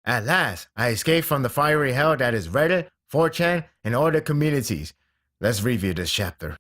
At last, I escaped from the fiery hell that is Reddit, 4chan, and all the communities. Let's review this chapter.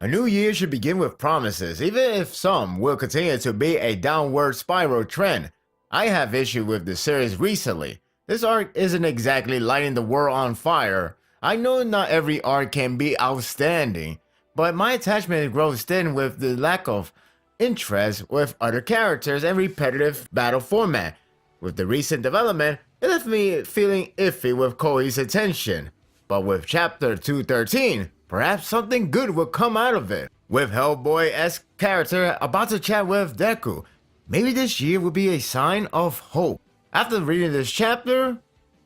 A new year should begin with promises, even if some will continue to be a downward spiral trend. I have issue with the series recently. This arc isn't exactly lighting the world on fire. I know not every arc can be outstanding, but my attachment grows thin with the lack of interest with other characters and repetitive battle format. With the recent development, it left me feeling iffy with Koi's attention. But with chapter 213, perhaps something good will come out of it. With Hellboy-esque character about to chat with Deku, maybe this year will be a sign of hope. After reading this chapter,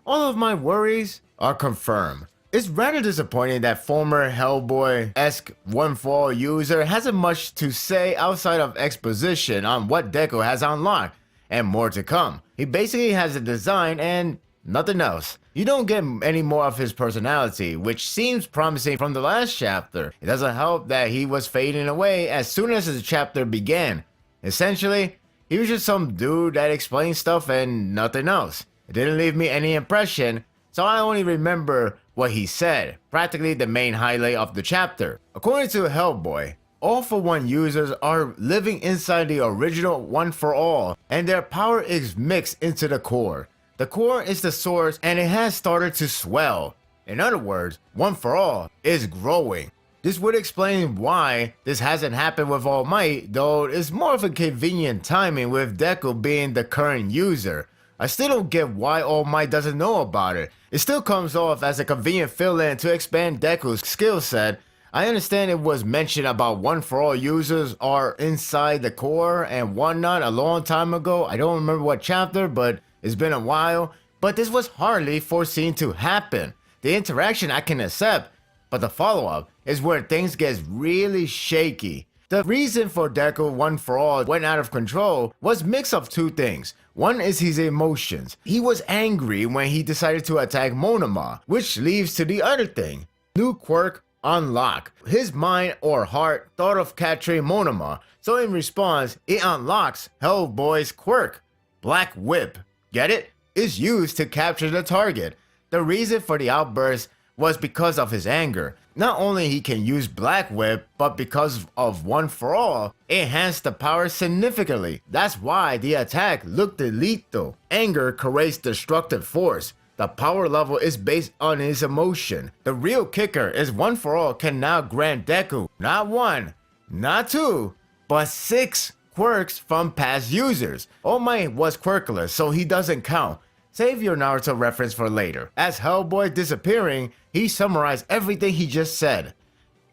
all of my worries are confirmed. It's rather disappointing that former Hellboy-esque One For All user hasn't much to say outside of exposition on what Deku has unlocked, and more to come. He basically has a design and nothing else. You don't get any more of his personality, which seems promising from the last chapter. It doesn't help that he was fading away as soon as the chapter began. Essentially, he was just some dude that explained stuff and nothing else. It didn't leave me any impression, so I only remember what he said, practically the main highlight of the chapter. According to Hellboy, All For One users are living inside the original One For All, and their power is mixed into the core. The core is the source and it has started to swell. In other words, One For All is growing. This would explain why this hasn't happened with All Might, though it's more of a convenient timing with Deku being the current user. I still don't get why All Might doesn't know about it. It still comes off as a convenient fill-in to expand Deku's skill set. I understand it was mentioned about One For All users are inside the core and whatnot a long time ago. I don't remember what chapter, but it's been a while. But this was hardly foreseen to happen. The interaction I can accept, but the follow-up is where things get really shaky. The reason for Deku One For All went out of control was mix of two things. One is his emotions. He was angry when he decided to attack Monoma, which leads to the other thing. New quirk unlock. His mind or heart thought of capturing Monoma, so in response, it unlocks Hellboy's quirk. Black Whip, get it? Is used to capture the target. The reason for the outburst was because of his anger. Not only he can use Black Whip, but because of One For All, it enhanced the power significantly. That's why the attack looked lethal. Anger creates destructive force. The power level is based on his emotion. The real kicker is One For All can now grant Deku not one, not two, but 6 quirks from past users. All Might was quirkless, so he doesn't count. Save your Naruto reference for later. As Hellboy disappearing, he summarized everything he just said.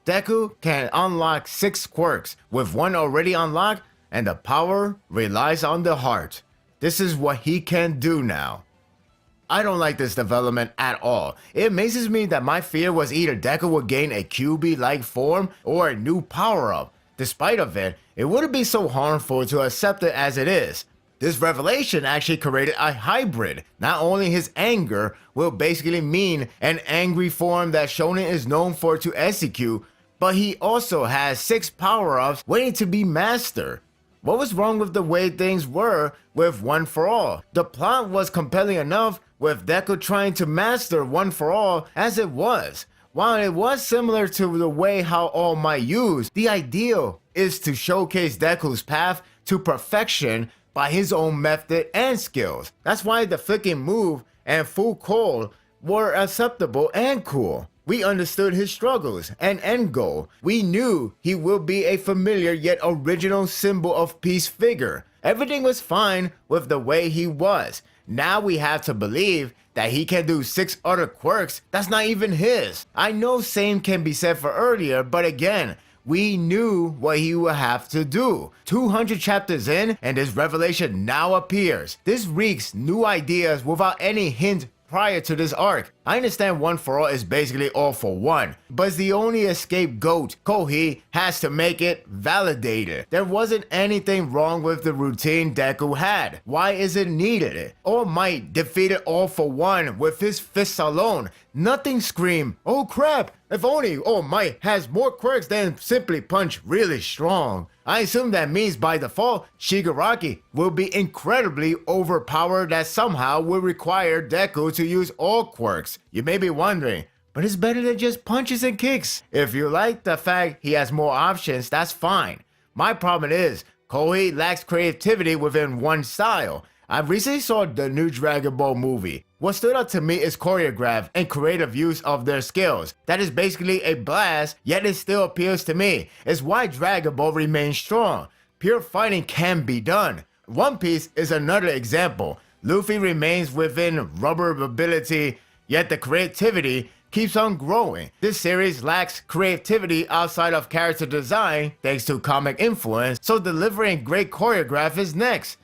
Deku can unlock 6 quirks, with one already unlocked, and the power relies on the heart. This is what he can do now. I don't like this development at all. It amazes me that my fear was either Deku would gain a QB-like form or a new power-up. Despite of it, it wouldn't be so harmful to accept it as it is. This revelation actually created a hybrid. Not only his anger will basically mean an angry form that Shonen is known for to execute, but he also has 6 power-ups waiting to be mastered. What was wrong with the way things were with One For All? The plot was compelling enough with Deku trying to master One For All as it was. While it was similar to the way how All Might used, the ideal is to showcase Deku's path to perfection by his own method and skills. That's why the flicking move and full call were acceptable and cool. We understood his struggles and end goal. We knew he will be a familiar yet original symbol of peace figure. Everything was fine with the way he was. Now we have to believe that he can do 6 other quirks that's not even his. I know same can be said for earlier, but again, we knew what he would have to do. 200 chapters in, and this revelation now appears. This reeks new ideas without any hint prior to this arc. I understand One For All is basically All For One, but it's the only scapegoat. Kohi has to make it validated. There wasn't anything wrong with the routine Deku had. Why is it needed? All Might defeated All For One with his fists alone. Nothing screamed, oh crap, if only All Might has more quirks than simply punch really strong. I assume that means by default, Shigaraki will be incredibly overpowered that somehow will require Deku to use all quirks. You may be wondering, but it's better than just punches and kicks. If you like the fact he has more options, that's fine. My problem is, Koei lacks creativity within one style. I recently saw the new Dragon Ball movie. What stood out to me is choreographed and creative use of their skills. That is basically a blast, yet it still appeals to me. It's why Dragon Ball remains strong. Pure fighting can be done. One Piece is another example. Luffy remains within rubber ability, yet the creativity keeps on growing. This series lacks creativity outside of character design thanks to comic influence, so delivering great choreograph is next.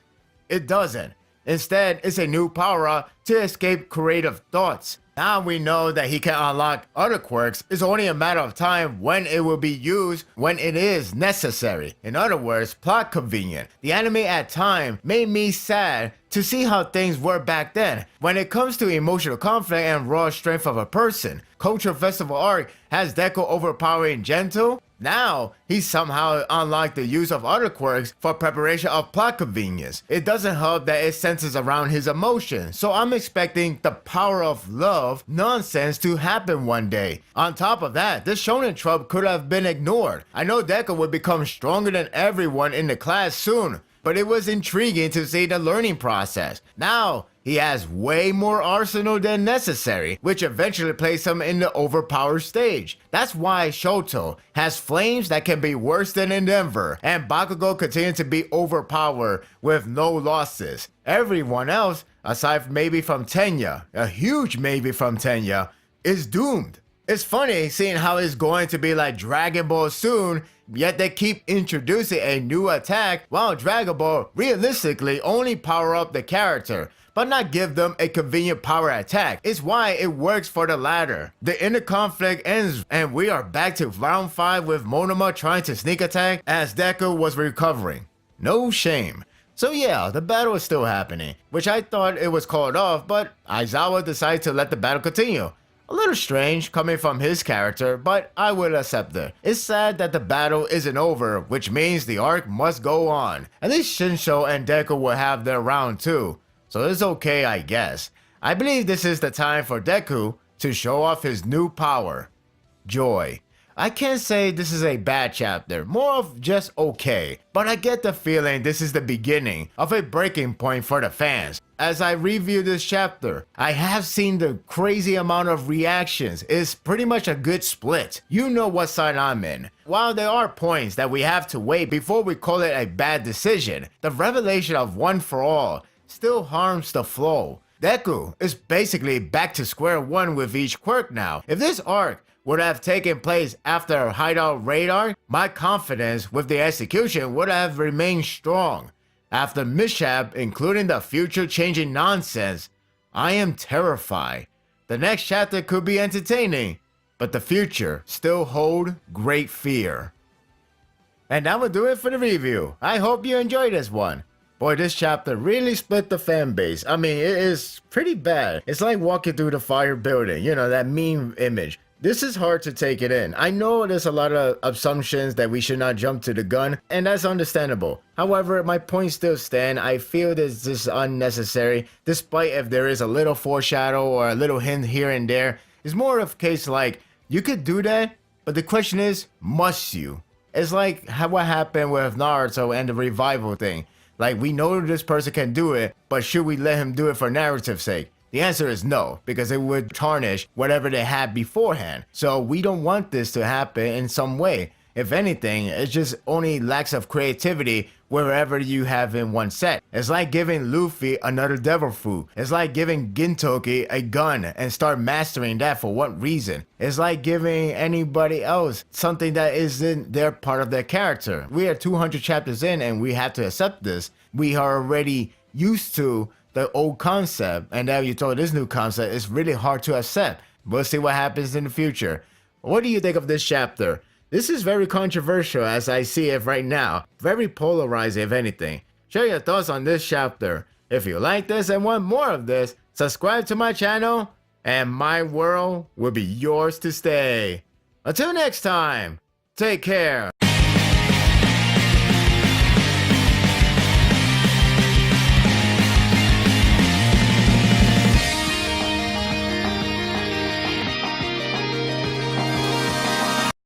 It doesn't. Instead, it's a new power-up to escape creative thoughts. Now we know that he can unlock other quirks. It's only a matter of time when it will be used when it is necessary. In other words, plot convenient. The anime at time made me sad to see how things were back then. When it comes to emotional conflict and raw strength of a person, Culture Festival arc has Deku overpowering Gentle. Now, he somehow unlocked the use of other quirks for preparation of plot convenience. It doesn't help that it centers around his emotion, so I'm expecting the power of love nonsense to happen one day. On top of that, this shonen trope could have been ignored. I know Deku would become stronger than everyone in the class soon, but it was intriguing to see the learning process. Now, he has way more arsenal than necessary, which eventually places him in the overpowered stage. That's why Shoto has flames that can be worse than Endeavor, and Bakugo continues to be overpowered with no losses. Everyone else, aside maybe from Tenya, a huge maybe from Tenya, is doomed. It's funny seeing how it's going to be like Dragon Ball soon, yet they keep introducing a new attack while Dragon Ball realistically only power up the character, but not give them a convenient power attack. It's why it works for the latter. The inner conflict ends and we are back to round 5 with Monoma trying to sneak attack as Deku was recovering. No shame. So yeah, the battle is still happening, which I thought it was called off, but Aizawa decided to let the battle continue. A little strange coming from his character, but I will accept it. It's sad that the battle isn't over, which means the arc must go on. At least Shinsho and Deku will have their round 2, so it's okay I guess. I believe this is the time for Deku to show off his new power, Joy. I can't say this is a bad chapter, more of just okay, but I get the feeling this is the beginning of a breaking point for the fans. As I review this chapter, I have seen the crazy amount of reactions. It's pretty much a good split. You know what side I'm in. While there are points that we have to wait before we call it a bad decision, the revelation of One for All still harms the flow. Deku is basically back to square one with each quirk now. If this arc would have taken place after Hideout Radar, my confidence with the execution would have remained strong. After mishap, including the future-changing nonsense, I am terrified. The next chapter could be entertaining, but the future still hold great fear. And that will do it for the review. I hope you enjoyed this one. Boy, this chapter really split the fan base. I mean, it is pretty bad. It's like walking through the fire building, you know, that meme image. This is hard to take it in. I know there's a lot of assumptions that we should not jump to the gun, and that's understandable. However, my points still stand. I feel this is unnecessary, despite if there is a little foreshadow or a little hint here and there. It's more of a case like, you could do that, but the question is, must you? It's like what happened with Naruto and the revival thing. Like, we know this person can do it, but should we let him do it for narrative's sake? The answer is no, because it would tarnish whatever they had beforehand. So we don't want this to happen in some way. If anything, it's just only lacks of creativity wherever you have in one set. It's like giving Luffy another devil fruit. It's like giving Gintoki a gun and start mastering that for what reason? It's like giving anybody else something that isn't their part of their character. We are 200 chapters in and we have to accept this. We are already used to the old concept, and now you told this new concept is really hard to accept. We'll see what happens in the future. What do you think of this chapter? This is very controversial as I see it right now. Very polarizing if anything. Share your thoughts on this chapter. If you like this and want more of this, subscribe to my channel, and my world will be yours to stay. Until next time, take care.